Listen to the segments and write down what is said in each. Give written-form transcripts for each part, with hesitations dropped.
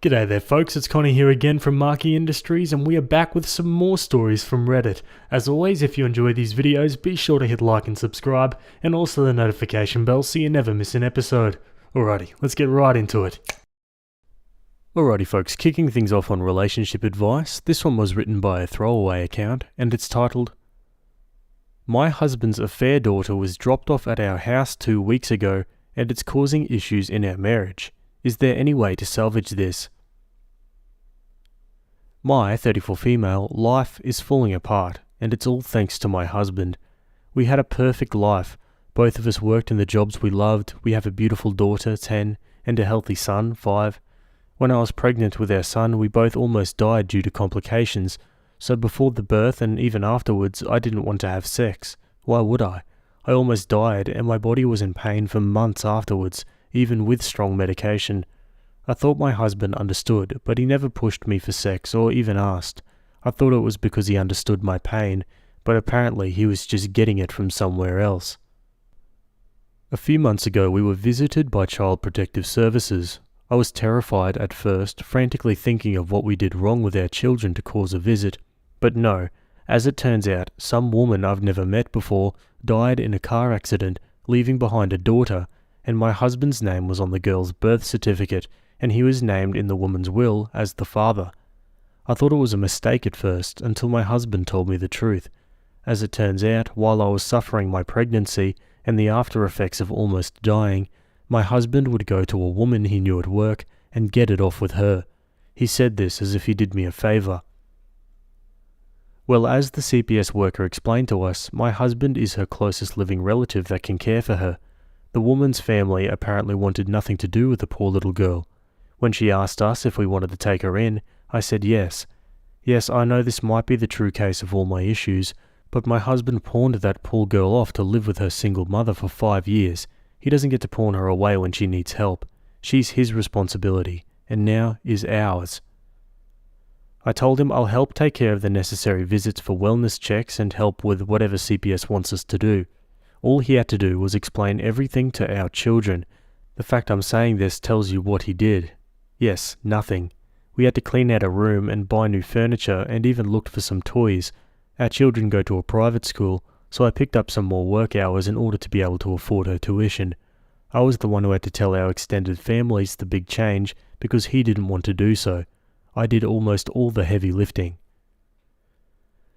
G'day there folks, it's Connie here again from Marquee Industries and we are back with some more stories from Reddit. As always, if you enjoy these videos, be sure to hit like and subscribe and also the notification bell so you never miss an episode. Alrighty, let's get right into it. Alrighty folks, kicking things off on relationship advice. This one was written by a throwaway account and it's titled, "My husband's affair daughter was dropped off at our house 2 weeks ago and it's causing issues in our marriage. Is there any way to salvage this? My 34 female life is falling apart and it's all thanks to my husband. We had a perfect life. Both of us worked in the jobs we loved. We have a beautiful daughter, 10, and a healthy son, 5. When I was pregnant with our son, we both almost died due to complications. So before the birth and even afterwards, I didn't want to have sex. Why would I? I almost died and my body was in pain for months afterwards, even with strong medication. I thought my husband understood, but he never pushed me for sex or even asked. I thought it was because he understood my pain, but apparently he was just getting it from somewhere else. A few months ago we were visited by Child Protective Services. I was terrified at first, frantically thinking of what we did wrong with our children to cause a visit. But no, as it turns out, some woman I've never met before died in a car accident, leaving behind a daughter, and my husband's name was on the girl's birth certificate, and he was named in the woman's will as the father. I thought it was a mistake at first, until my husband told me the truth. As it turns out, while I was suffering my pregnancy and the after effects of almost dying, my husband would go to a woman he knew at work and get it off with her. He said this as if he did me a favour. Well, as the CPS worker explained to us, my husband is her closest living relative that can care for her. The woman's family apparently wanted nothing to do with the poor little girl. When she asked us if we wanted to take her in, I said yes. Yes, I know this might be the true case of all my issues, but my husband pawned that poor girl off to live with her single mother for 5 years. He doesn't get to pawn her away when she needs help. She's his responsibility, and now is ours. I told him I'll help take care of the necessary visits for wellness checks and help with whatever CPS wants us to do. All he had to do was explain everything to our children. The fact I'm saying this tells you what he did. Yes, nothing. We had to clean out a room and buy new furniture and even looked for some toys. Our children go to a private school, so I picked up some more work hours in order to be able to afford her tuition. I was the one who had to tell our extended families the big change because he didn't want to do so. I did almost all the heavy lifting.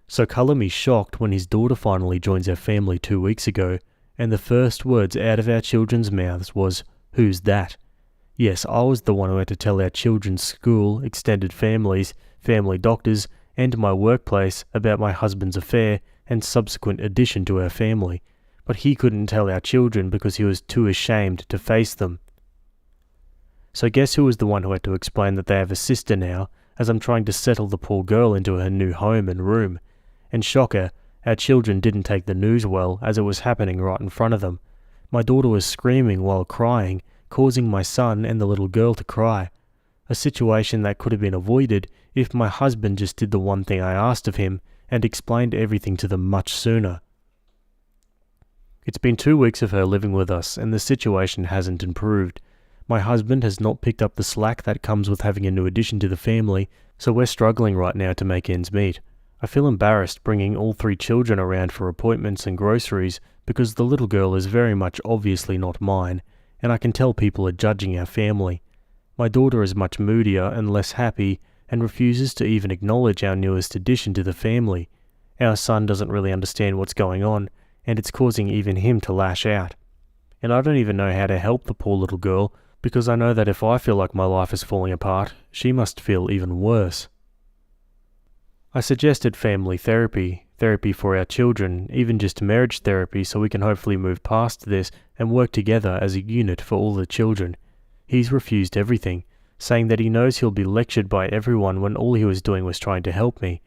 So colour me shocked when his daughter finally joins our family 2 weeks ago, and the first words out of our children's mouths was, "Who's that?" Yes, I was the one who had to tell our children's school, extended families, family doctors, and my workplace about my husband's affair and subsequent addition to our family. But he couldn't tell our children because he was too ashamed to face them. So guess who was the one who had to explain that they have a sister now, as I'm trying to settle the poor girl into her new home and room. And shocker, our children didn't take the news well as it was happening right in front of them. My daughter was screaming while crying, causing my son and the little girl to cry. A situation that could have been avoided if my husband just did the one thing I asked of him and explained everything to them much sooner. It's been 2 weeks of her living with us and the situation hasn't improved. My husband has not picked up the slack that comes with having a new addition to the family, so we're struggling right now to make ends meet. I feel embarrassed bringing all 3 children around for appointments and groceries because the little girl is very much obviously not mine, and I can tell people are judging our family. My daughter is much moodier and less happy and refuses to even acknowledge our newest addition to the family. Our son doesn't really understand what's going on, and it's causing even him to lash out. And I don't even know how to help the poor little girl, because I know that if I feel like my life is falling apart, she must feel even worse. I suggested family therapy, therapy for our children, even just marriage therapy so we can hopefully move past this and work together as a unit for all the children. He's refused everything, saying that he knows he'll be lectured by everyone when all he was doing was trying to help me.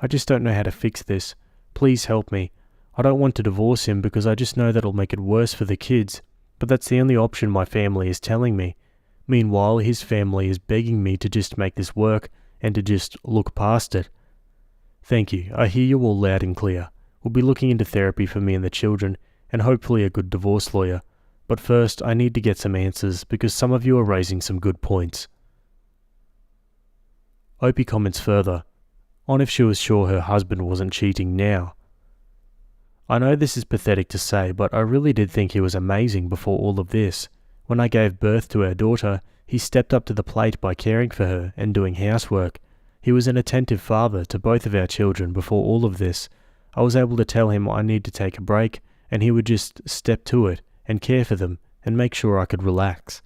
I just don't know how to fix this. Please help me. I don't want to divorce him because I just know that'll make it worse for the kids, but that's the only option my family is telling me. Meanwhile, his family is begging me to just make this work and to just look past it. Thank you. I hear you all loud and clear. We'll be looking into therapy for me and the children, and hopefully a good divorce lawyer. But first, I need to get some answers because some of you are raising some good points. Opie comments further, on if she was sure her husband wasn't cheating now. I know this is pathetic to say, but I really did think he was amazing before all of this. When I gave birth to our daughter, he stepped up to the plate by caring for her and doing housework. He was an attentive father to both of our children before all of this. I was able to tell him I need to take a break, and he would just step to it and care for them and make sure I could relax.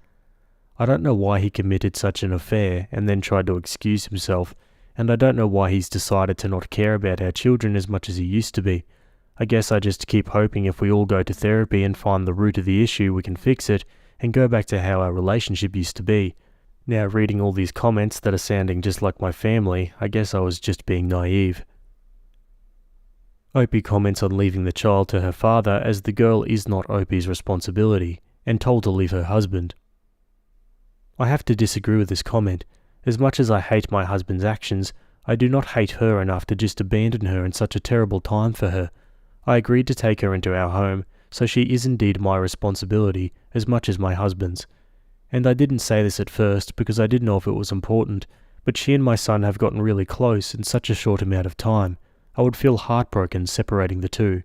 I don't know why he committed such an affair and then tried to excuse himself, and I don't know why he's decided to not care about our children as much as he used to be. I guess I just keep hoping if we all go to therapy and find the root of the issue, we can fix it and go back to how our relationship used to be. Now, reading all these comments that are sounding just like my family, I guess I was just being naive. Opie comments on leaving the child to her father as the girl is not Opie's responsibility and told to leave her husband. I have to disagree with this comment. As much as I hate my husband's actions, I do not hate her enough to just abandon her in such a terrible time for her. I agreed to take her into our home, so she is indeed my responsibility as much as my husband's. And I didn't say this at first because I didn't know if it was important, but she and my son have gotten really close in such a short amount of time. I would feel heartbroken separating the two.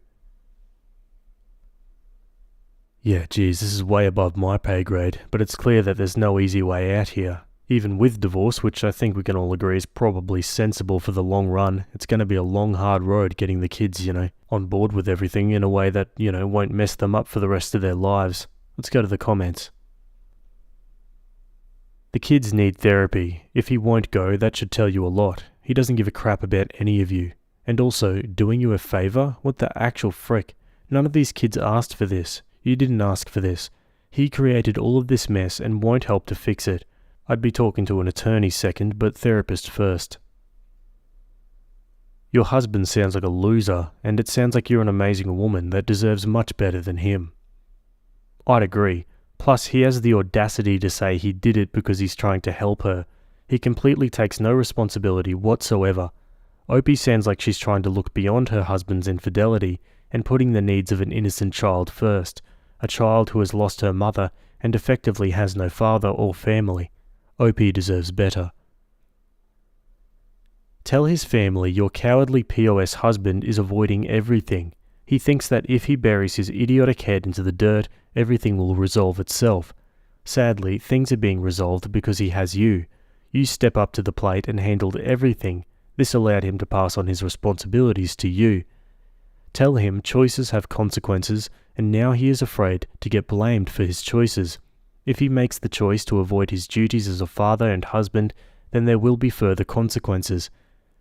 Yeah, geez, this is way above my pay grade, but it's clear that there's no easy way out here. Even with divorce, which I think we can all agree is probably sensible for the long run, it's going to be a long, hard road getting the kids, on board with everything in a way that, won't mess them up for the rest of their lives. Let's go to the comments. The kids need therapy. If he won't go, that should tell you a lot. He doesn't give a crap about any of you. And also, doing you a favour? What the actual frick? None of these kids asked for this. You didn't ask for this. He created all of this mess and won't help to fix it. I'd be talking to an attorney second, but therapist first. Your husband sounds like a loser, and it sounds like you're an amazing woman that deserves much better than him. I'd agree. Plus, he has the audacity to say he did it because he's trying to help her. He completely takes no responsibility whatsoever. Opie sounds like she's trying to look beyond her husband's infidelity and putting the needs of an innocent child first, a child who has lost her mother and effectively has no father or family. Opie deserves better. Tell his family your cowardly POS husband is avoiding everything. He thinks that if he buries his idiotic head into the dirt, everything will resolve itself. Sadly, things are being resolved because he has you. You step up to the plate and handled everything. This allowed him to pass on his responsibilities to you. Tell him choices have consequences, and now he is afraid to get blamed for his choices. If he makes the choice to avoid his duties as a father and husband, then there will be further consequences.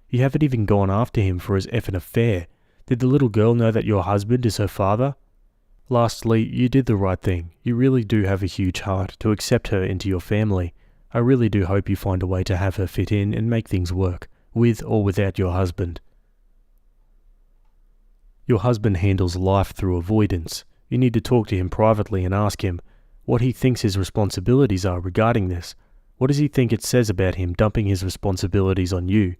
You haven't even gone after him for his effing affair. Did the little girl know that your husband is her father? Lastly, you did the right thing. You really do have a huge heart to accept her into your family. I really do hope you find a way to have her fit in and make things work, with or without your husband. Your husband handles life through avoidance. You need to talk to him privately and ask him what he thinks his responsibilities are regarding this. What does he think it says about him dumping his responsibilities on you?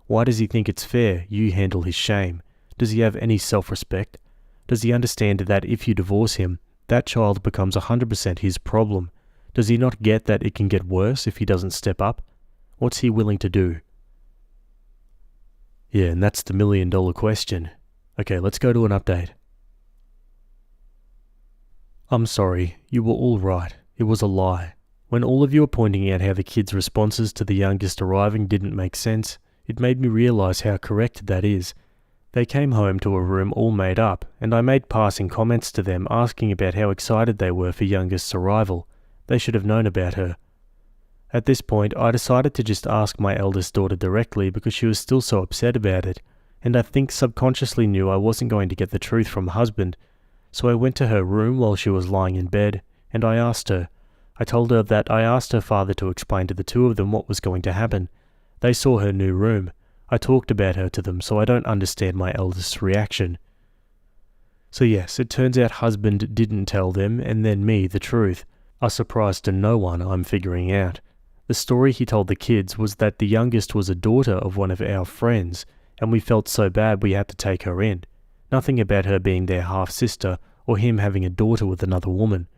Why does he think it's fair you handle his shame? Does he have any self-respect? Does he understand that if you divorce him, that child becomes 100% his problem? Does he not get that it can get worse if he doesn't step up? What's he willing to do? Yeah, and that's the million-dollar question. Okay, let's go to an update. I'm sorry, you were all right. It was a lie. When all of you were pointing out how the kids' responses to the youngest arriving didn't make sense, it made me realize how correct that is. They came home to a room all made up, and I made passing comments to them asking about how excited they were for youngest's arrival. They should have known about her. At this point, I decided to just ask my eldest daughter directly because she was still so upset about it, and I think subconsciously knew I wasn't going to get the truth from husband. So I went to her room while she was lying in bed, and I asked her. I told her that I asked her father to explain to the two of them what was going to happen. They saw her new room. I talked about her to them, so I don't understand my eldest's reaction. So yes, it turns out husband didn't tell them, and then me, the truth. A surprise to no one, I'm figuring out. The story he told the kids was that the youngest was a daughter of one of our friends, and we felt so bad we had to take her in. Nothing about her being their half-sister, or him having a daughter with another woman.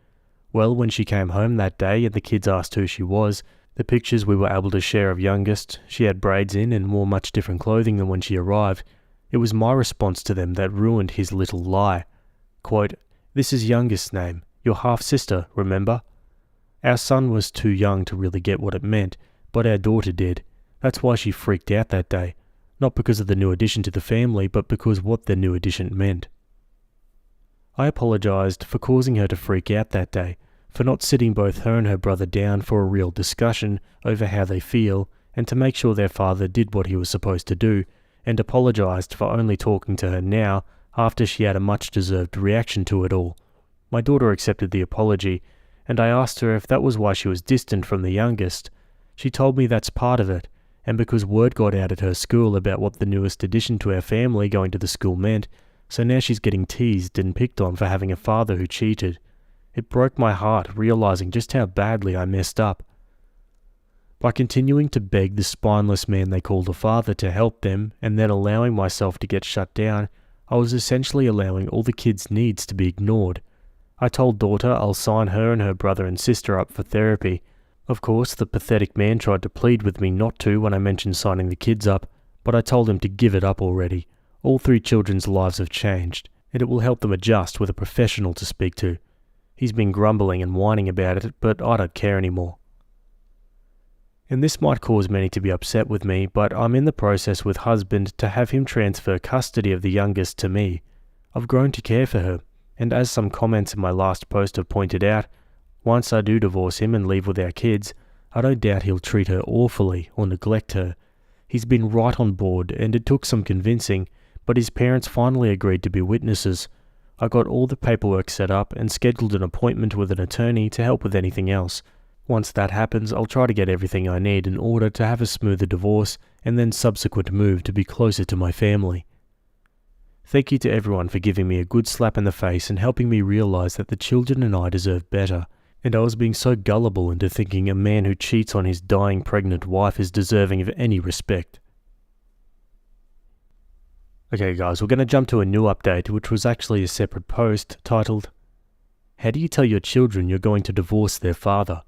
Well, when she came home that day and the kids asked who she was, The pictures we were able to share of youngest, she had braids in and wore much different clothing than when she arrived. It was my response to them that ruined his little lie. Quote, "This is youngest's name, your half-sister, remember?" Our son was too young to really get what it meant, but our daughter did. That's why she freaked out that day. Not because of the new addition to the family, but because what the new addition meant. I apologized for causing her to freak out that day, for not sitting both her and her brother down for a real discussion over how they feel and to make sure their father did what he was supposed to do, and apologized for only talking to her now after she had a much-deserved reaction to it all. My daughter accepted the apology, and I asked her if that was why she was distant from the youngest. She told me that's part of it, and because word got out at her school about what the newest addition to our family going to the school meant, so now she's getting teased and picked on for having a father who cheated. It broke my heart realizing just how badly I messed up. By continuing to beg the spineless man they called a father to help them and then allowing myself to get shut down, I was essentially allowing all the kids' needs to be ignored. I told daughter I'll sign her and her brother and sister up for therapy. Of course, the pathetic man tried to plead with me not to when I mentioned signing the kids up, but I told him to give it up already. All 3 children's lives have changed, and it will help them adjust with a professional to speak to. He's been grumbling and whining about it, but I don't care anymore. And this might cause many to be upset with me, but I'm in the process with husband to have him transfer custody of the youngest to me. I've grown to care for her, and as some comments in my last post have pointed out, once I do divorce him and leave with our kids, I don't doubt he'll treat her awfully or neglect her. He's been right on board, and it took some convincing, but his parents finally agreed to be witnesses. I got all the paperwork set up and scheduled an appointment with an attorney to help with anything else. Once that happens, I'll try to get everything I need in order to have a smoother divorce and then subsequent move to be closer to my family. Thank you to everyone for giving me a good slap in the face and helping me realize that the children and I deserve better, and I was being so gullible into thinking a man who cheats on his dying pregnant wife is deserving of any respect. Okay guys, we're going to jump to a new update, which was actually a separate post titled, "How do you tell your children you're going to divorce their father?"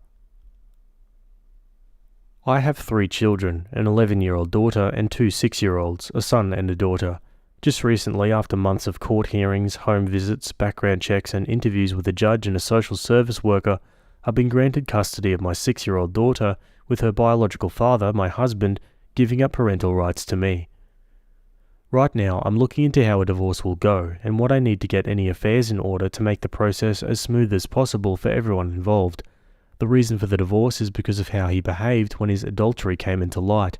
I have 3 children, an 11-year-old daughter and 2 6-year-olds, a son and a daughter. Just recently, after months of court hearings, home visits, background checks and interviews with a judge and a social service worker, I've been granted custody of my 6-year-old daughter, with her biological father, my husband, giving up parental rights to me. Right now, I'm looking into how a divorce will go and what I need to get any affairs in order to make the process as smooth as possible for everyone involved. The reason for the divorce is because of how he behaved when his adultery came into light.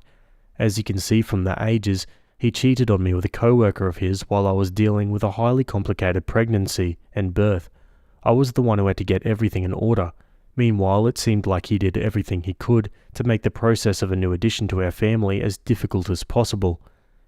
As you can see from the ages, he cheated on me with a co-worker of his while I was dealing with a highly complicated pregnancy and birth. I was the one who had to get everything in order. Meanwhile, it seemed like he did everything he could to make the process of a new addition to our family as difficult as possible.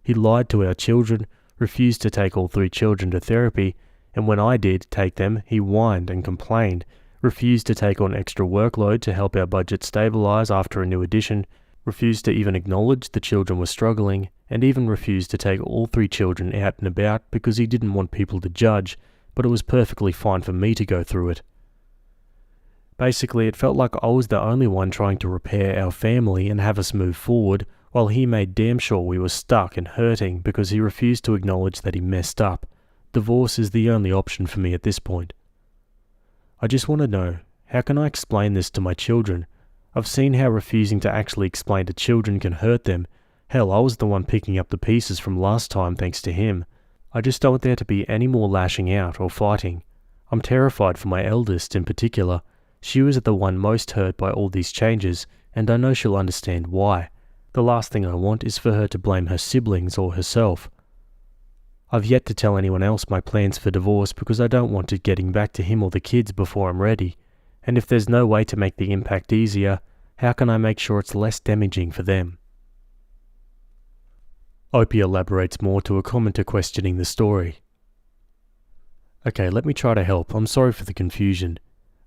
He lied to our children, refused to take all 3 children to therapy, and when I did take them, he whined and complained, refused to take on extra workload to help our budget stabilize after a new addition, refused to even acknowledge the children were struggling, and even refused to take all 3 children out and about because he didn't want people to judge, but it was perfectly fine for me to go through it. Basically, it felt like I was the only one trying to repair our family and have us move forward, while he made damn sure we were stuck and hurting because he refused to acknowledge that he messed up. Divorce is the only option for me at this point. I just want to know, how can I explain this to my children? I've seen how refusing to actually explain to children can hurt them. Hell, I was the one picking up the pieces from last time thanks to him. I just don't want there to be any more lashing out or fighting. I'm terrified for my eldest in particular. She was the one most hurt by all these changes, and I know she'll understand why. The last thing I want is for her to blame her siblings or herself. I've yet to tell anyone else my plans for divorce because I don't want it getting back to him or the kids before I'm ready. And if there's no way to make the impact easier, how can I make sure it's less damaging for them? Opie elaborates more to a commenter questioning the story. Okay, let me try to help. I'm sorry for the confusion.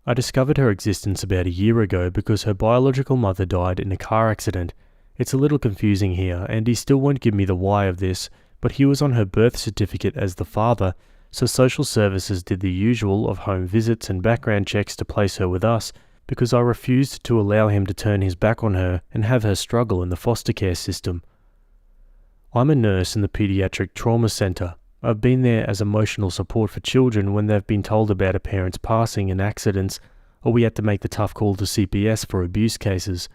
I discovered her existence about a year ago because her biological mother died in a car accident. It's a little confusing here, and he still won't give me the why of this, but he was on her birth certificate as the father, so social services did the usual of home visits and background checks to place her with us, because I refused to allow him to turn his back on her and have her struggle in the foster care system. I'm a nurse in the Pediatric Trauma Centre. I've been there as emotional support for children when they've been told about a parent's passing in accidents, or we had to make the tough call to CPS for abuse cases.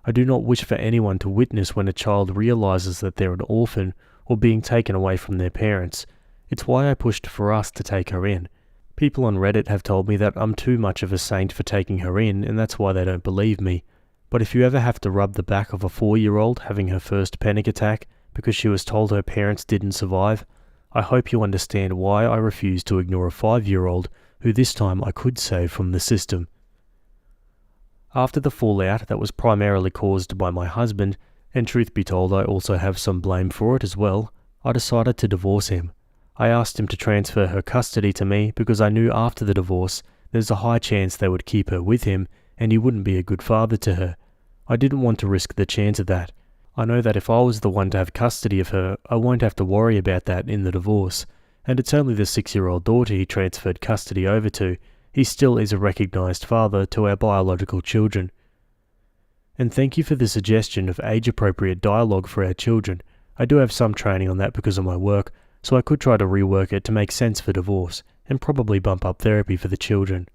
I do not wish for anyone to witness when a child realises that they're an orphan or being taken away from their parents. It's why I pushed for us to take her in. People on Reddit have told me that I'm too much of a saint for taking her in, and that's why they don't believe me. But if you ever have to rub the back of a 4-year-old having her first panic attack because she was told her parents didn't survive, I hope you understand why I refuse to ignore a 5-year-old who this time I could save from the system. After the fallout that was primarily caused by my husband, and truth be told I also have some blame for it as well, I decided to divorce him. I asked him to transfer her custody to me because I knew after the divorce there's a high chance they would keep her with him and he wouldn't be a good father to her. I didn't want to risk the chance of that. I know that if I was the one to have custody of her, I won't have to worry about that in the divorce, and it's only the 6-year-old daughter he transferred custody over to. He still is a recognised father to our biological children. And thank you for the suggestion of age-appropriate dialogue for our children. I do have some training on that because of my work, so I could try to rework it to make sense for divorce, and probably bump up therapy for the children.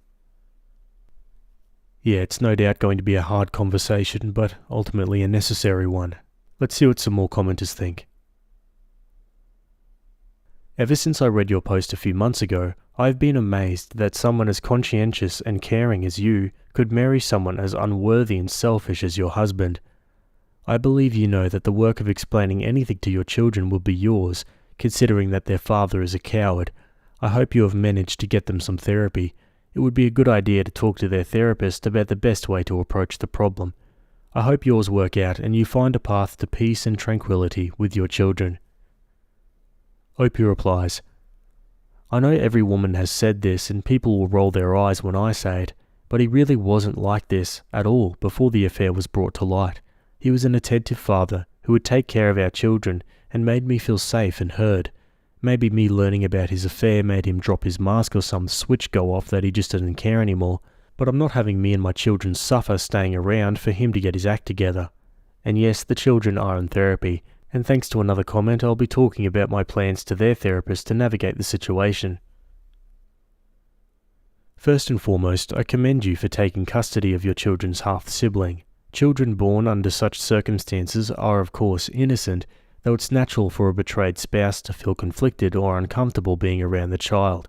Yeah, it's no doubt going to be a hard conversation, but ultimately a necessary one. Let's see what some more commenters think. Ever since I read your post a few months ago, I've been amazed that someone as conscientious and caring as you could marry someone as unworthy and selfish as your husband. I believe you know that the work of explaining anything to your children will be yours, considering that their father is a coward. I hope you have managed to get them some therapy. It would be a good idea to talk to their therapist about the best way to approach the problem. I hope yours work out and you find a path to peace and tranquility with your children. Opie replies, I know every woman has said this and people will roll their eyes when I say it, but he really wasn't like this at all before the affair was brought to light. He was an attentive father who would take care of our children and made me feel safe and heard. Maybe me learning about his affair made him drop his mask or some switch go off that he just didn't care anymore, but I'm not having me and my children suffer staying around for him to get his act together. And yes, the children are in therapy, and thanks to another comment I'll be talking about my plans to their therapist to navigate the situation. First and foremost, I commend you for taking custody of your children's half-sibling. Children born under such circumstances are of course innocent, though it's natural for a betrayed spouse to feel conflicted or uncomfortable being around the child.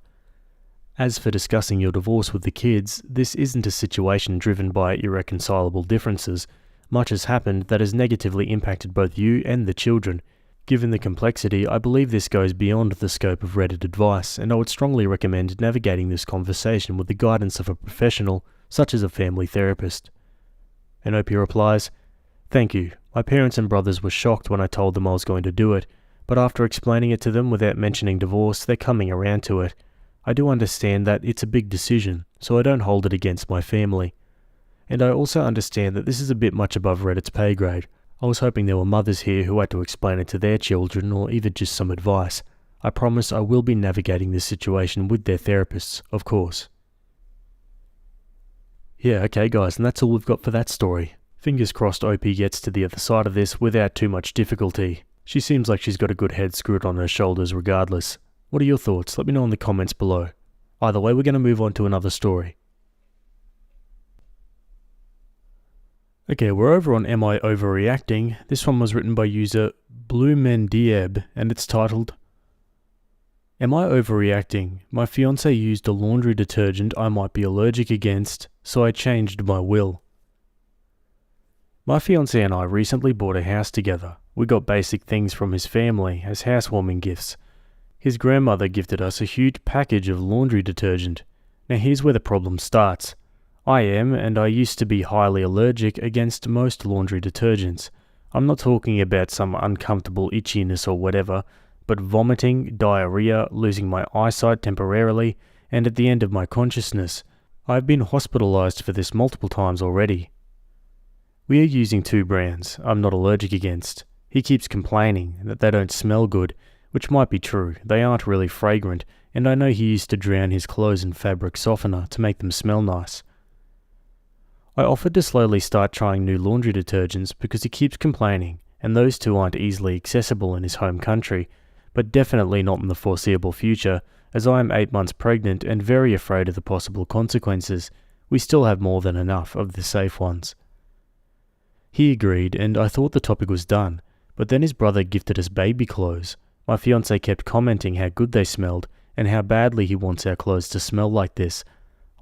As for discussing your divorce with the kids, this isn't a situation driven by irreconcilable differences. Much has happened that has negatively impacted both you and the children. Given the complexity, I believe this goes beyond the scope of Reddit advice, and I would strongly recommend navigating this conversation with the guidance of a professional, such as a family therapist. And Opie replies, Thank you. My parents and brothers were shocked when I told them I was going to do it, but after explaining it to them without mentioning divorce, they're coming around to it. I do understand that it's a big decision, so I don't hold it against my family. And I also understand that this is a bit much above Reddit's pay grade. I was hoping there were mothers here who had to explain it to their children or even just some advice. I promise I will be navigating this situation with their therapists, of course. Yeah, okay guys, and that's all we've got for that story. Fingers crossed OP gets to the other side of this without too much difficulty. She seems like she's got a good head screwed on her shoulders regardless. What are your thoughts? Let me know in the comments below. Either way, we're going to move on to another story. Okay, we're over on Am I Overreacting? This one was written by user Blumendieb and it's titled, Am I overreacting? My fiancé used a laundry detergent I might be allergic against, so I changed my will. My fiancé and I recently bought a house together. We got basic things from his family as housewarming gifts. His grandmother gifted us a huge package of laundry detergent. Now here's where the problem starts. I am, and I used to be highly allergic against most laundry detergents. I'm not talking about some uncomfortable itchiness or whatever, but vomiting, diarrhea, losing my eyesight temporarily, and at the end of my consciousness. I've been hospitalized for this multiple times already. We are using 2 brands I'm not allergic against. He keeps complaining that they don't smell good, which might be true. They aren't really fragrant, and I know he used to drown his clothes in fabric softener to make them smell nice. I offered to slowly start trying new laundry detergents because he keeps complaining, and those two aren't easily accessible in his home country, but definitely not in the foreseeable future, as I am 8 months pregnant and very afraid of the possible consequences. We still have more than enough of the safe ones. He agreed, and I thought the topic was done, but then his brother gifted us baby clothes. My fiancé kept commenting how good they smelled, and how badly he wants our clothes to smell like this.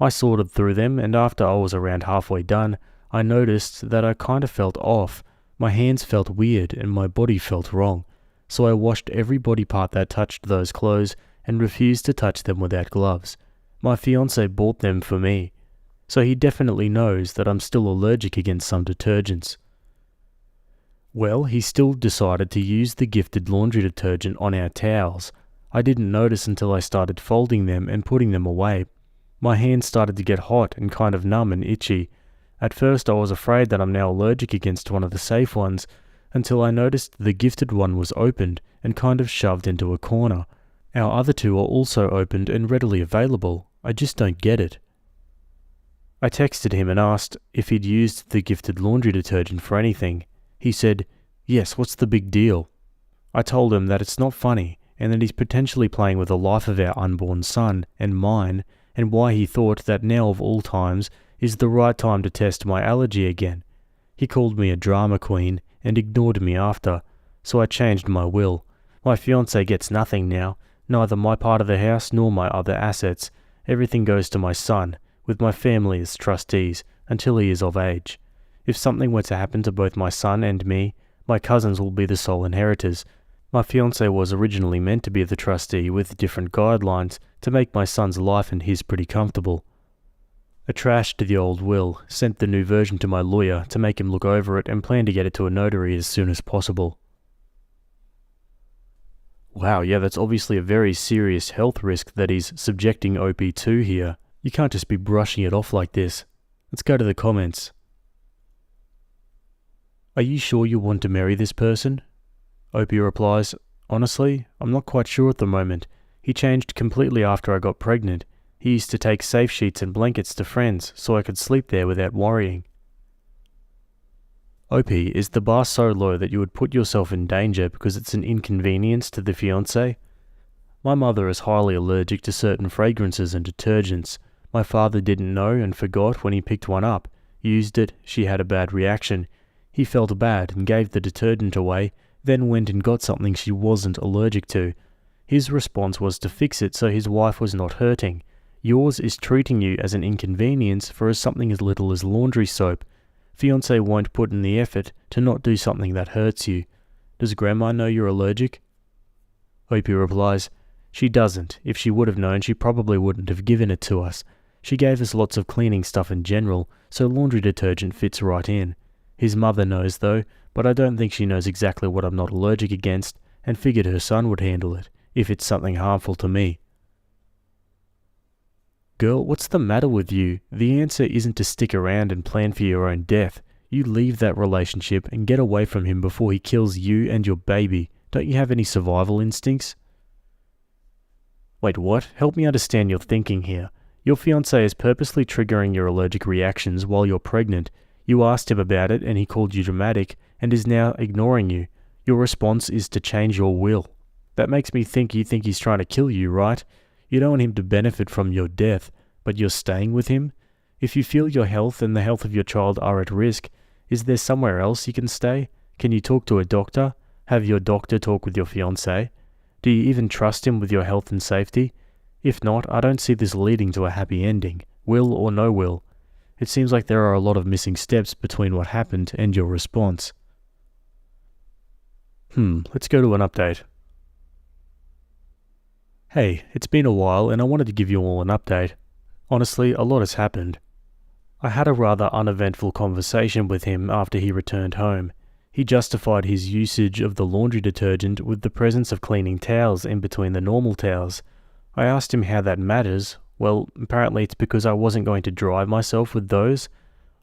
I sorted through them, and after I was around halfway done, I noticed that I kind of felt off. My hands felt weird, and my body felt wrong. So I washed every body part that touched those clothes, and refused to touch them without gloves. My fiancé bought them for me, so he definitely knows that I'm still allergic against some detergents. Well, he still decided to use the gifted laundry detergent on our towels. I didn't notice until I started folding them and putting them away. My hands started to get hot and kind of numb and itchy. At first I was afraid that I'm now allergic against one of the safe ones, until I noticed the gifted one was opened and kind of shoved into a corner. Our other two are also opened and readily available. I just don't get it. I texted him and asked if he'd used the gifted laundry detergent for anything. He said, "Yes, what's the big deal?" I told him that it's not funny, and that he's potentially playing with the life of our unborn son and mine, and why he thought that now of all times is the right time to test my allergy again. He called me a drama queen and ignored me after, so I changed my will. My fiancé gets nothing now, neither my part of the house nor my other assets. Everything goes to my son, with my family as trustees, until he is of age. If something were to happen to both my son and me, my cousins will be the sole inheritors. My fiancé was originally meant to be the trustee with different guidelines to make my son's life and his pretty comfortable. I trashed the old will, sent the new version to my lawyer to make him look over it, and plan to get it to a notary as soon as possible. Wow, yeah, that's obviously a very serious health risk that he's subjecting OP to here. You can't just be brushing it off like this. Let's go to the comments. Are you sure you want to marry this person? Opie replies, "Honestly, I'm not quite sure at the moment. He changed completely after I got pregnant. He used to take safe sheets and blankets to friends so I could sleep there without worrying." Opie, is the bar so low that you would put yourself in danger because it's an inconvenience to the fiancé? My mother is highly allergic to certain fragrances and detergents. My father didn't know and forgot when he picked one up. Used it, she had a bad reaction. He felt bad and gave the detergent away, then went and got something she wasn't allergic to. His response was to fix it so his wife was not hurting. Yours is treating you as an inconvenience for something as little as laundry soap. Fiancé won't put in the effort to not do something that hurts you. Does Grandma know you're allergic? Opie replies, "She doesn't. If she would have known, she probably wouldn't have given it to us. She gave us lots of cleaning stuff in general, so laundry detergent fits right in. His mother knows though, but I don't think she knows exactly what I'm not allergic against, and figured her son would handle it, if it's something harmful to me." Girl, what's the matter with you? The answer isn't to stick around and plan for your own death. You leave that relationship and get away from him before he kills you and your baby. Don't you have any survival instincts? Wait, what? Help me understand your thinking here. Your fiancé is purposely triggering your allergic reactions while you're pregnant. You asked him about it and he called you dramatic and is now ignoring you. Your response is to change your will. That makes me think you think he's trying to kill you, right? You don't want him to benefit from your death, but you're staying with him? If you feel your health and the health of your child are at risk, is there somewhere else you can stay? Can you talk to a doctor? Have your doctor talk with your fiancé? Do you even trust him with your health and safety? If not, I don't see this leading to a happy ending, will or no will. It seems like there are a lot of missing steps between what happened and your response. Let's go to an update. Hey, it's been a while and I wanted to give you all an update. Honestly, a lot has happened. I had a rather uneventful conversation with him after he returned home. He justified his usage of the laundry detergent with the presence of cleaning towels in between the normal towels. I asked him how that matters. Well, apparently it's because I wasn't going to dry myself with those.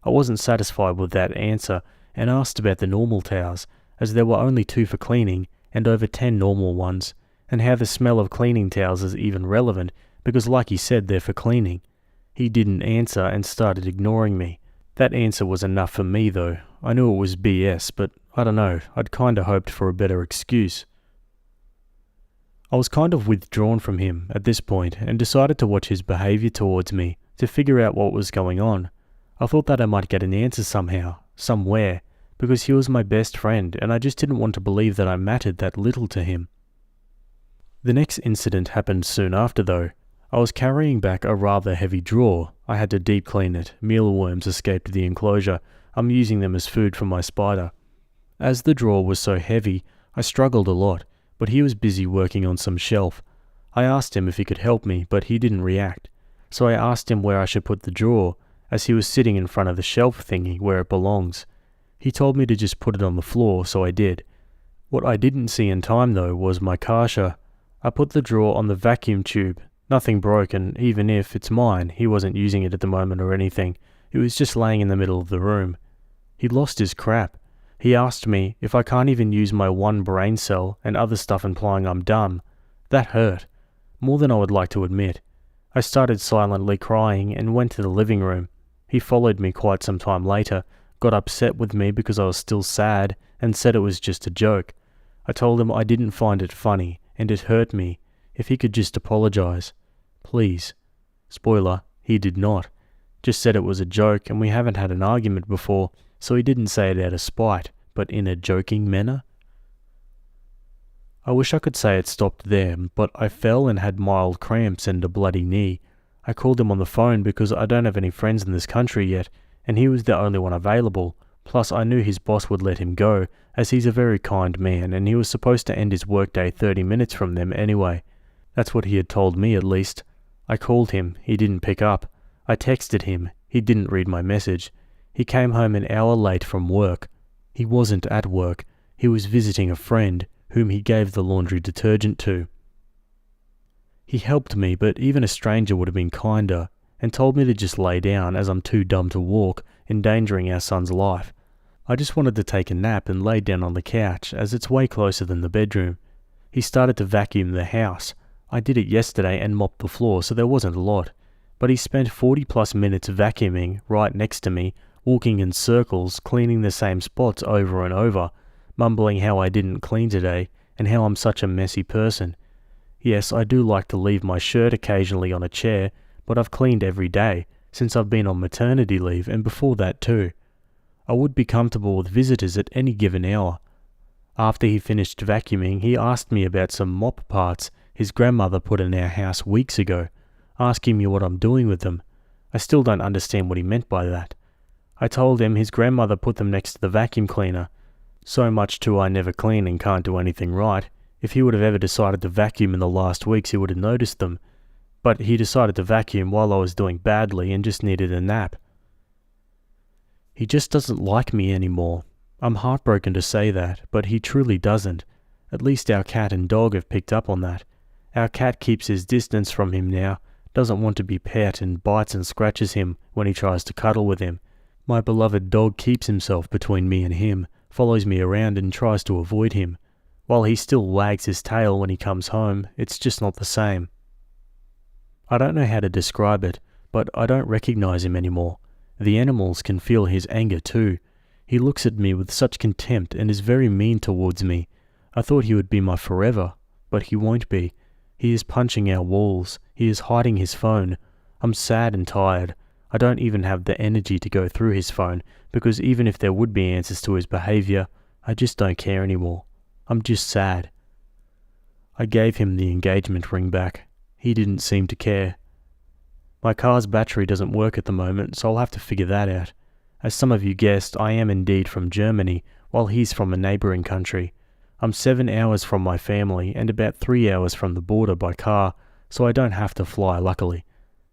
I wasn't satisfied with that answer and asked about the normal towels, as there were only 2 for cleaning and over 10 normal ones, and how the smell of cleaning towels is even relevant because like he said they're for cleaning. He didn't answer and started ignoring me. That answer was enough for me though. I knew it was BS, but I don't know, I'd kinda hoped for a better excuse. I was kind of withdrawn from him at this point and decided to watch his behaviour towards me to figure out what was going on. I thought that I might get an answer somehow, somewhere, because he was my best friend and I just didn't want to believe that I mattered that little to him. The next incident happened soon after though. I was carrying back a rather heavy drawer. I had to deep clean it. Mealworms escaped the enclosure. I'm using them as food for my spider. As the drawer was so heavy, I struggled a lot, but he was busy working on some shelf. I asked him if he could help me, but he didn't react. So I asked him where I should put the drawer, as he was sitting in front of the shelf thingy where it belongs. He told me to just put it on the floor, so I did. What I didn't see in time though was my kasha. I put the drawer on the vacuum tube. Nothing broke, and even if it's mine, he wasn't using it at the moment or anything. It was just laying in the middle of the room. He lost his crap. He asked me if I can't even use my one brain cell and other stuff implying I'm dumb. That hurt. More than I would like to admit. I started silently crying and went to the living room. He followed me quite some time later, got upset with me because I was still sad, and said it was just a joke. I told him I didn't find it funny, and it hurt me. If he could just apologize. Please. Spoiler, he did not. Just said it was a joke and we haven't had an argument before, so he didn't say it out of spite, but in a joking manner. I wish I could say it stopped there, but I fell and had mild cramps and a bloody knee. I called him on the phone because I don't have any friends in this country yet, and he was the only one available. Plus I knew his boss would let him go, as he's a very kind man and he was supposed to end his workday 30 minutes from them anyway. That's what he had told me at least. I called him, he didn't pick up. I texted him, he didn't read my message. He came home an hour late from work. He wasn't at work, he was visiting a friend, whom he gave the laundry detergent to. He helped me, but even a stranger would have been kinder, and told me to just lay down as I'm too dumb to walk, endangering our son's life. I just wanted to take a nap and laid down on the couch, as it's way closer than the bedroom. He started to vacuum the house. I did it yesterday and mopped the floor, so there wasn't a lot. But he spent 40 plus minutes vacuuming right next to me, walking in circles, cleaning the same spots over and over, mumbling how I didn't clean today, and how I'm such a messy person. Yes, I do like to leave my shirt occasionally on a chair, but I've cleaned every day, since I've been on maternity leave and before that too. I would be comfortable with visitors at any given hour. After he finished vacuuming, he asked me about some mop parts his grandmother put in our house weeks ago, asking me what I'm doing with them. I still don't understand what he meant by that. I told him his grandmother put them next to the vacuum cleaner. So much too I never clean and can't do anything right. If he would have ever decided to vacuum in the last weeks, he would have noticed them. But he decided to vacuum while I was doing badly and just needed a nap. He just doesn't like me anymore. I'm heartbroken to say that, but he truly doesn't. At least our cat and dog have picked up on that. Our cat keeps his distance from him now, doesn't want to be pet and bites and scratches him when he tries to cuddle with him. My beloved dog keeps himself between me and him, follows me around and tries to avoid him. While he still wags his tail when he comes home, it's just not the same. I don't know how to describe it, but I don't recognize him anymore. The animals can feel his anger too. He looks at me with such contempt and is very mean towards me. I thought he would be my forever, but he won't be. He is punching our walls. He is hiding his phone. I'm sad and tired. I don't even have the energy to go through his phone, because even if there would be answers to his behavior, I just don't care anymore. I'm just sad. I gave him the engagement ring back. He didn't seem to care. My car's battery doesn't work at the moment, so I'll have to figure that out. As some of you guessed, I am indeed from Germany, while he's from a neighbouring country. I'm 7 hours from my family and about 3 hours from the border by car, so I don't have to fly, luckily.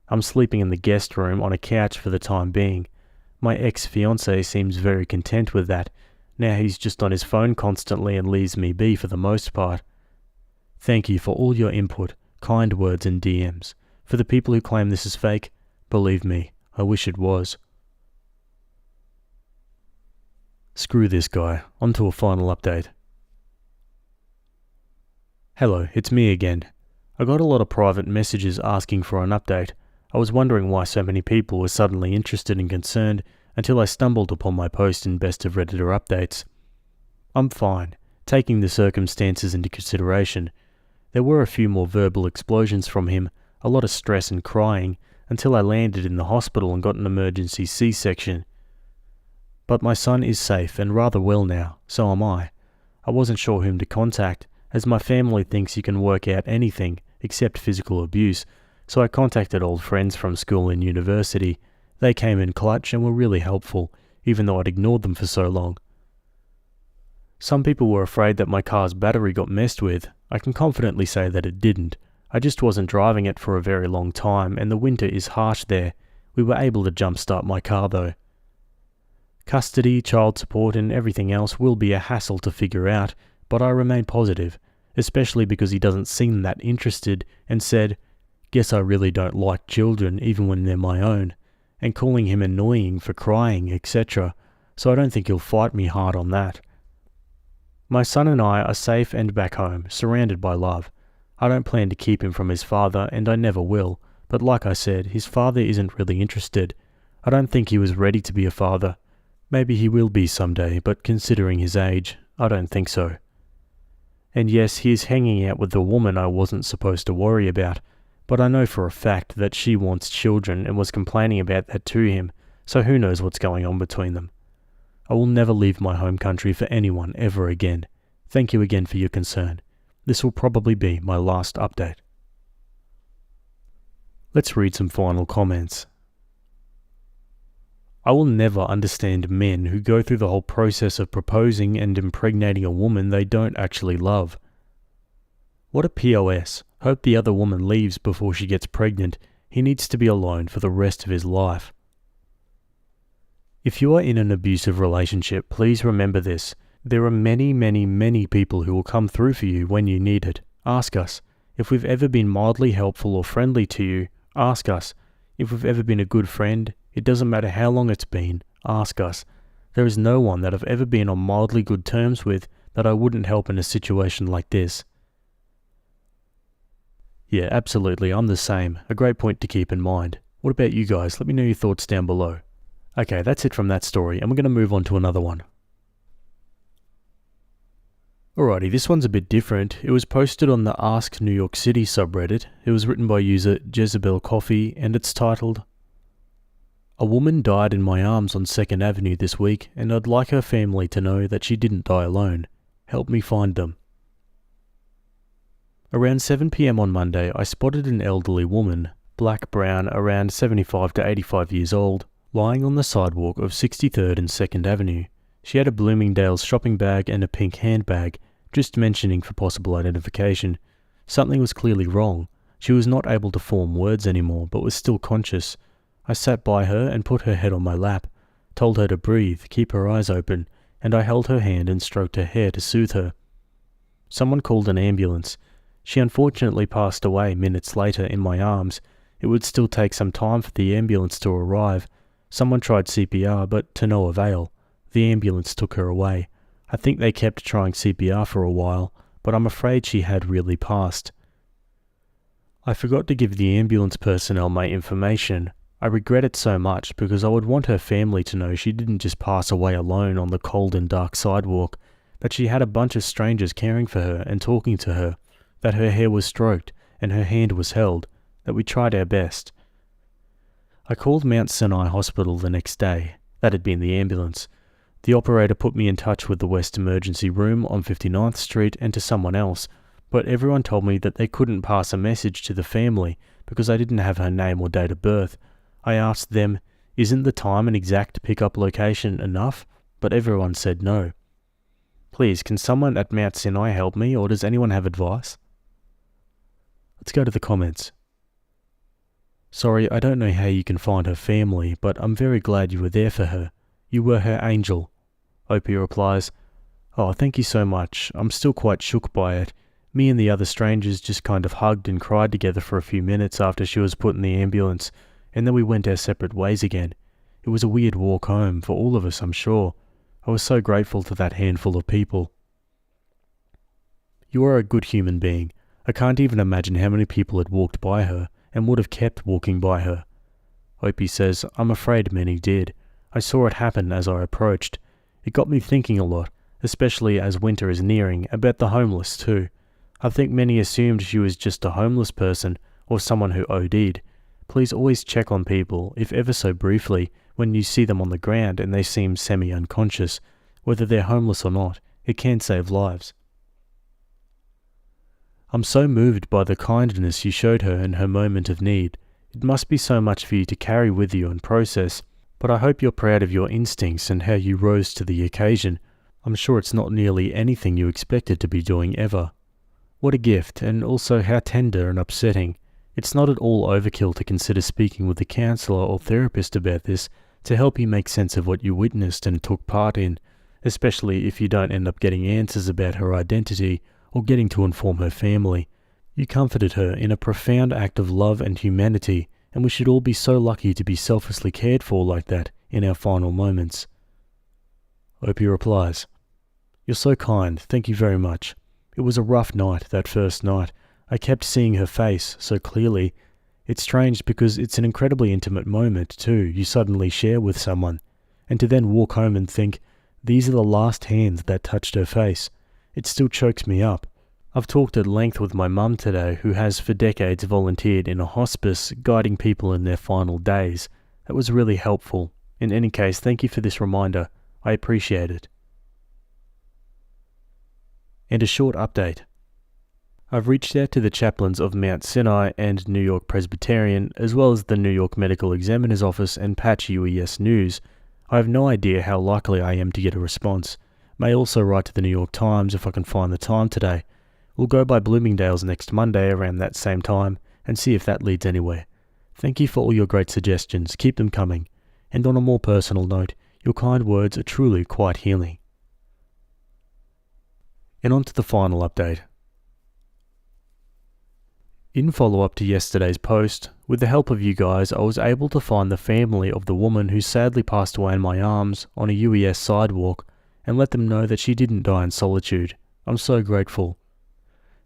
I'm sleeping in the guest room on a couch for the time being. My ex-fiancé seems very content with that. Now he's just on his phone constantly and leaves me be for the most part. Thank you for all your input, kind words and DMs. For the people who claim this is fake, believe me, I wish it was. Screw this guy, on to a final update. Hello, it's me again. I got a lot of private messages asking for an update. I was wondering why so many people were suddenly interested and concerned, until I stumbled upon my post in Best of Redditor Updates. I'm fine, taking the circumstances into consideration. There were a few more verbal explosions from him, a lot of stress and crying, until I landed in the hospital and got an emergency C-section. But my son is safe and rather well now, so am I. I wasn't sure whom to contact, as my family thinks you can work out anything except physical abuse, so I contacted old friends from school and university. They came in clutch and were really helpful, even though I'd ignored them for so long. Some people were afraid that my car's battery got messed with. I can confidently say that it didn't. I just wasn't driving it for a very long time, and the winter is harsh there. We were able to jumpstart my car though. Custody, child support and everything else will be a hassle to figure out, but I remain positive, especially because he doesn't seem that interested and said, "Guess I really don't like children even when they're my own," and calling him annoying for crying, etc., so I don't think he'll fight me hard on that. My son and I are safe and back home, surrounded by love. I don't plan to keep him from his father, and I never will, but like I said, his father isn't really interested. I don't think he was ready to be a father. Maybe he will be someday, but considering his age, I don't think so. And yes, he is hanging out with the woman I wasn't supposed to worry about, but I know for a fact that she wants children and was complaining about that to him, so who knows what's going on between them. I will never leave my home country for anyone ever again. Thank you again for your concern. This will probably be my last update. Let's read some final comments. I will never understand men who go through the whole process of proposing and impregnating a woman they don't actually love. What a POS. Hope the other woman leaves before she gets pregnant. He needs to be alone for the rest of his life. If you are in an abusive relationship, please remember this. There are many people who will come through for you when you need it. Ask us. If we've ever been mildly helpful or friendly to you, ask us. If we've ever been a good friend, it doesn't matter how long it's been, ask us. There is no one that I've ever been on mildly good terms with that I wouldn't help in a situation like this. Yeah, absolutely, I'm the same. A great point to keep in mind. What about you guys? Let me know your thoughts down below. Okay, that's it from that story, and we're going to move on to another one. Alrighty, this one's a bit different. It was posted on the Ask New York City subreddit. It was written by user Jezebel Coffee, and it's titled, "A woman died in my arms on 2nd Avenue this week, and I'd like her family to know that she didn't die alone. Help me find them." Around 7 p.m. on Monday, I spotted an elderly woman, black-brown, around 75 to 85 years old, lying on the sidewalk of 63rd and 2nd Avenue. She had a Bloomingdale's shopping bag and a pink handbag, just mentioning for possible identification. Something was clearly wrong. She was not able to form words anymore, but was still conscious. I sat by her and put her head on my lap, told her to breathe, keep her eyes open, and I held her hand and stroked her hair to soothe her. Someone called an ambulance. She unfortunately passed away minutes later in my arms. It would still take some time for the ambulance to arrive. Someone tried CPR, but to no avail. The ambulance took her away. I think they kept trying CPR for a while, but I'm afraid she had really passed. I forgot to give the ambulance personnel my information. I regret it so much because I would want her family to know she didn't just pass away alone on the cold and dark sidewalk, that she had a bunch of strangers caring for her and talking to her, that her hair was stroked and her hand was held, that we tried our best. I called Mount Sinai Hospital the next day. That had been the ambulance. The operator put me in touch with the West Emergency Room on 59th Street and to someone else, but everyone told me that they couldn't pass a message to the family because I didn't have her name or date of birth. I asked them, isn't the time and exact pickup location enough? But everyone said no. Please, can someone at Mount Sinai help me, or does anyone have advice? Let's go to the comments. Sorry, I don't know how you can find her family, but I'm very glad you were there for her. You were her angel. Opie replies, "Oh, thank you so much. I'm still quite shook by it. Me and the other strangers just kind of hugged and cried together for a few minutes after she was put in the ambulance, and then we went our separate ways again. It was a weird walk home, for all of us, I'm sure. I was so grateful to that handful of people." You are a good human being. I can't even imagine how many people had walked by her, and would have kept walking by her. Opie says, "I'm afraid many did. I saw it happen as I approached. It got me thinking a lot, especially as winter is nearing, about the homeless too. I think many assumed she was just a homeless person or someone who OD'd. Please always check on people, if ever so briefly, when you see them on the ground and they seem semi-unconscious. Whether they're homeless or not, it can save lives. I'm so moved by the kindness you showed her in her moment of need. It must be so much for you to carry with you and process, but I hope you're proud of your instincts and how you rose to the occasion. I'm sure it's not nearly anything you expected to be doing ever. What a gift, and also how tender and upsetting. It's not at all overkill to consider speaking with a counsellor or therapist about this to help you make sense of what you witnessed and took part in, especially if you don't end up getting answers about her identity or getting to inform her family. You comforted her in a profound act of love and humanity, and we should all be so lucky to be selflessly cared for like that in our final moments. Opie replies, "You're so kind, thank you very much. It was a rough night, that first night. I kept seeing her face so clearly. It's strange because it's an incredibly intimate moment too you suddenly share with someone, and to then walk home and think, these are the last hands that touched her face. It still chokes me up. I've talked at length with my mum today, who has for decades volunteered in a hospice, guiding people in their final days. That was really helpful. In any case, thank you for this reminder. I appreciate it." And a short update. I've reached out to the chaplains of Mount Sinai and New York Presbyterian, as well as the New York Medical Examiner's Office and Patch UES News. I have no idea how likely I am to get a response. May also write to the New York Times if I can find the time today. We'll go by Bloomingdale's next Monday around that same time and see if that leads anywhere. Thank you for all your great suggestions, keep them coming. And on a more personal note, your kind words are truly quite healing. And on to the final update. In follow-up to yesterday's post, with the help of you guys, I was able to find the family of the woman who sadly passed away in my arms on a UES sidewalk and let them know that she didn't die in solitude. I'm so grateful.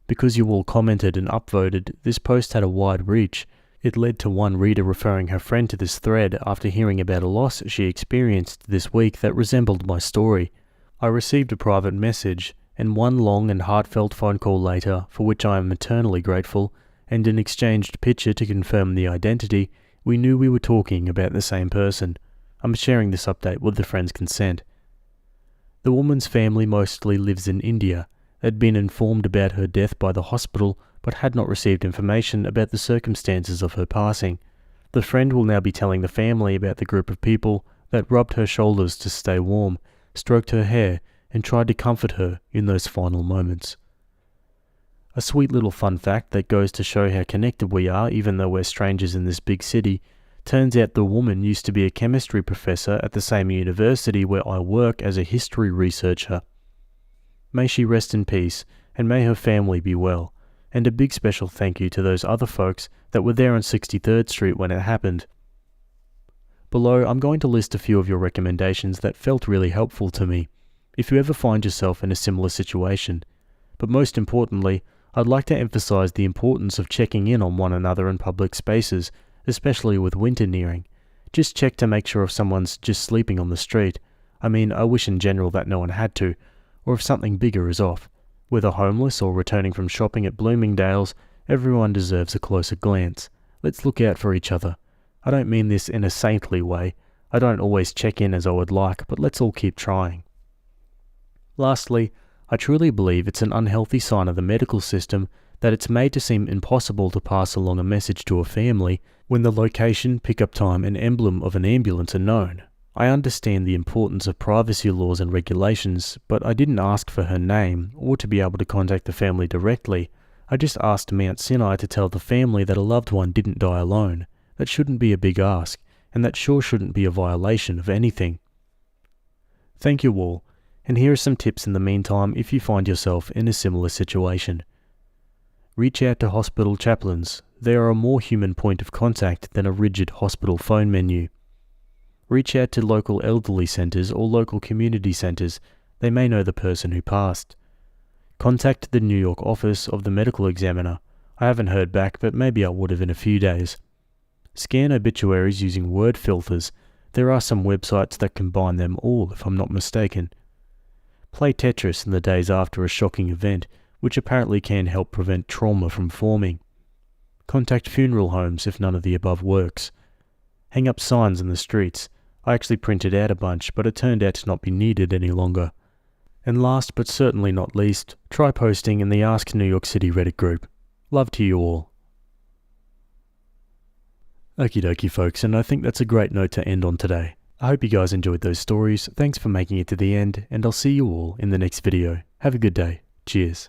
Because you all commented and upvoted, this post had a wide reach. It led to one reader referring her friend to this thread after hearing about a loss she experienced this week that resembled my story. I received a private message, and one long and heartfelt phone call later, for which I am eternally grateful, and an exchanged picture to confirm the identity, we knew we were talking about the same person. I'm sharing this update with the friend's consent. The woman's family mostly lives in India. They'd been informed about her death by the hospital, but had not received information about the circumstances of her passing. The friend will now be telling the family about the group of people that rubbed her shoulders to stay warm, stroked her hair, and tried to comfort her in those final moments. A sweet little fun fact that goes to show how connected we are even though we're strangers in this big city. Turns out the woman used to be a chemistry professor at the same university where I work as a history researcher. May she rest in peace, and may her family be well. And a big special thank you to those other folks that were there on 63rd Street when it happened. Below, I'm going to list a few of your recommendations that felt really helpful to me, if you ever find yourself in a similar situation. But most importantly, I'd like to emphasize the importance of checking in on one another in public spaces, especially with winter nearing. Just check to make sure if someone's just sleeping on the street. I mean, I wish in general that no one had to, or if something bigger is off. Whether homeless or returning from shopping at Bloomingdale's, everyone deserves a closer glance. Let's look out for each other. I don't mean this in a saintly way. I don't always check in as I would like, but let's all keep trying. Lastly, I truly believe it's an unhealthy sign of the medical system that it's made to seem impossible to pass along a message to a family when the location, pickup time, and emblem of an ambulance are known. I understand the importance of privacy laws and regulations, but I didn't ask for her name or to be able to contact the family directly. I just asked Mount Sinai to tell the family that a loved one didn't die alone. That shouldn't be a big ask, and that sure shouldn't be a violation of anything. Thank you all, and here are some tips in the meantime if you find yourself in a similar situation. Reach out to hospital chaplains. They are a more human point of contact than a rigid hospital phone menu. Reach out to local elderly centres or local community centres. They may know the person who passed. Contact the New York office of the medical examiner. I haven't heard back, but maybe I would have in a few days. Scan obituaries using word filters. There are some websites that combine them all, if I'm not mistaken. Play Tetris in the days after a shocking event, which apparently can help prevent trauma from forming. Contact funeral homes if none of the above works. Hang up signs in the streets. I actually printed out a bunch, but it turned out to not be needed any longer. And last but certainly not least, try posting in the Ask New York City Reddit group. Love to you all. Okie dokie folks, and I think that's a great note to end on today. I hope you guys enjoyed those stories, thanks for making it to the end, and I'll see you all in the next video. Have a good day. Cheers.